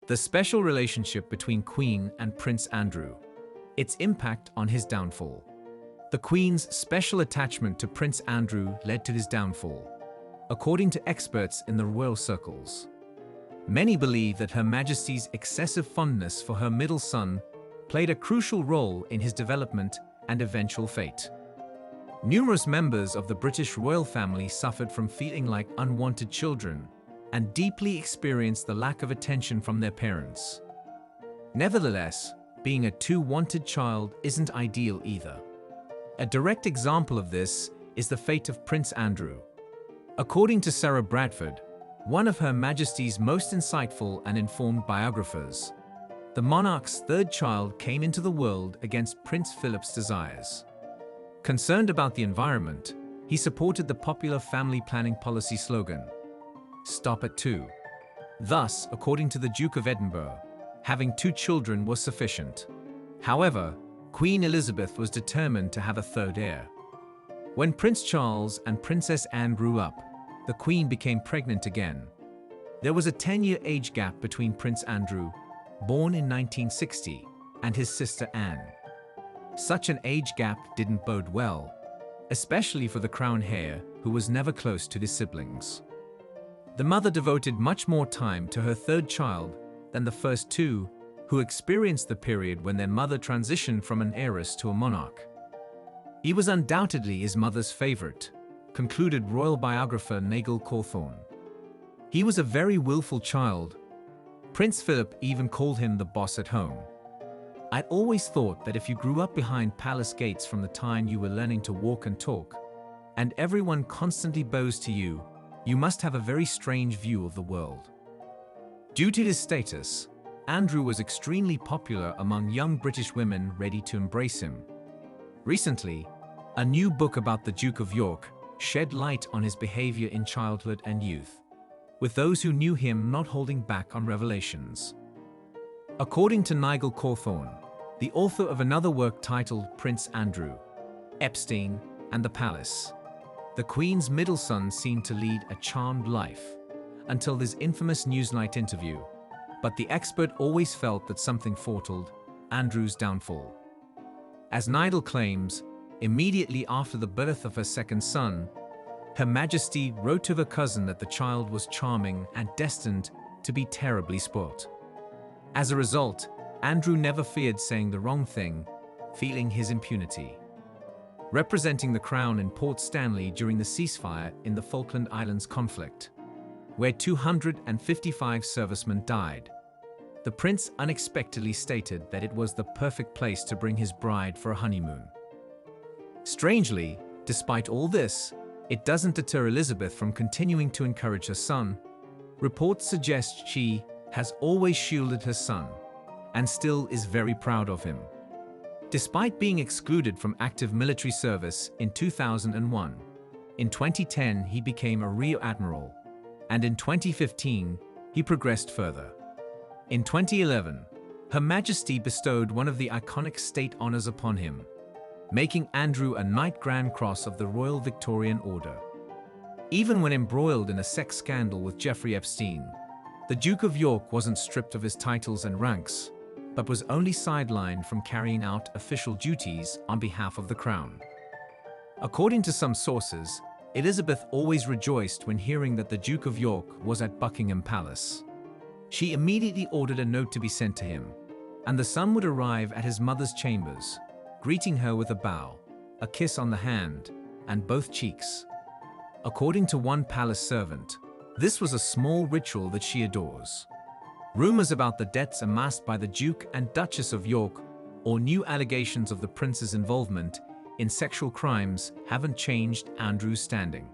The special relationship between Queen and Prince Andrew. Its impact on his downfall. The Queen's special attachment to Prince Andrew led to his downfall, according to experts in the royal circles. Many believe that Her Majesty's excessive fondness for her middle son played a crucial role in his development and eventual fate. Numerous members of the British royal family suffered from feeling like unwanted children and deeply experienced the lack of attention from their parents. Nevertheless, being a too-wanted child isn't ideal either. A direct example of this is the fate of Prince Andrew. According to Sarah Bradford, one of Her Majesty's most insightful and informed biographers, the monarch's third child came into the world against Prince Philip's desires. Concerned about the environment, he supported the popular family planning policy slogan, "Stop at 2." Thus, according to the Duke of Edinburgh, having 2 children was sufficient. However, Queen Elizabeth was determined to have a third heir. When Prince Charles and Princess Anne grew up, the Queen became pregnant again. There was a 10-year age gap between Prince Andrew, born in 1960, and his sister Anne. Such an age gap didn't bode well, especially for the crown heir, who was never close to his siblings. The mother devoted much more time to her third child than the first 2, who experienced the period when their mother transitioned from an heiress to a monarch. He was undoubtedly his mother's favorite, concluded royal biographer Nigel Cawthorne. He was a very willful child. Prince Philip even called him the boss at home. I'd always thought that if you grew up behind palace gates from the time you were learning to walk and talk, and everyone constantly bows to you, you must have a very strange view of the world. Due to his status, Andrew was extremely popular among young British women ready to embrace him. Recently, a new book about the Duke of York shed light on his behavior in childhood and youth, with those who knew him not holding back on revelations. According to Nigel Cawthorne, the author of another work titled Prince Andrew, Epstein, and the Palace, the Queen's middle son seemed to lead a charmed life until this infamous Newsnight interview, but the expert always felt that something foretold Andrew's downfall. As Nigel claims, immediately after the birth of her second son, Her Majesty wrote to her cousin that the child was charming and destined to be terribly spoilt. As a result, Andrew never feared saying the wrong thing, feeling his impunity. Representing the Crown in Port Stanley during the ceasefire in the Falkland Islands conflict, where 255 servicemen died, the prince unexpectedly stated that it was the perfect place to bring his bride for a honeymoon. Strangely, despite all this, it doesn't deter Elizabeth from continuing to encourage her son. Reports suggest she has always shielded her son and still is very proud of him. Despite being excluded from active military service in 2001, in 2010 he became a Rear Admiral, and in 2015 he progressed further. In 2011, Her Majesty bestowed one of the iconic state honors upon him, making Andrew a Knight Grand Cross of the Royal Victorian Order. Even when embroiled in a sex scandal with Jeffrey Epstein, the Duke of York wasn't stripped of his titles and ranks, but was only sidelined from carrying out official duties on behalf of the Crown. According to some sources, Elizabeth always rejoiced when hearing that the Duke of York was at Buckingham Palace. She immediately ordered a note to be sent to him, and the son would arrive at his mother's chambers, greeting her with a bow, a kiss on the hand, and both cheeks. According to one palace servant, this was a small ritual that she adores. Rumors about the debts amassed by the Duke and Duchess of York or new allegations of the prince's involvement in sexual crimes haven't changed Andrew's standing.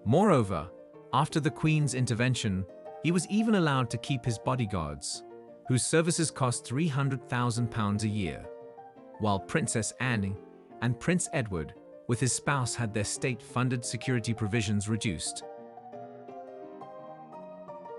Moreover, after the Queen's intervention, he was even allowed to keep his bodyguards, whose services cost £300,000 a year, while Princess Anne and Prince Edward, with his spouse, had their state-funded security provisions reduced.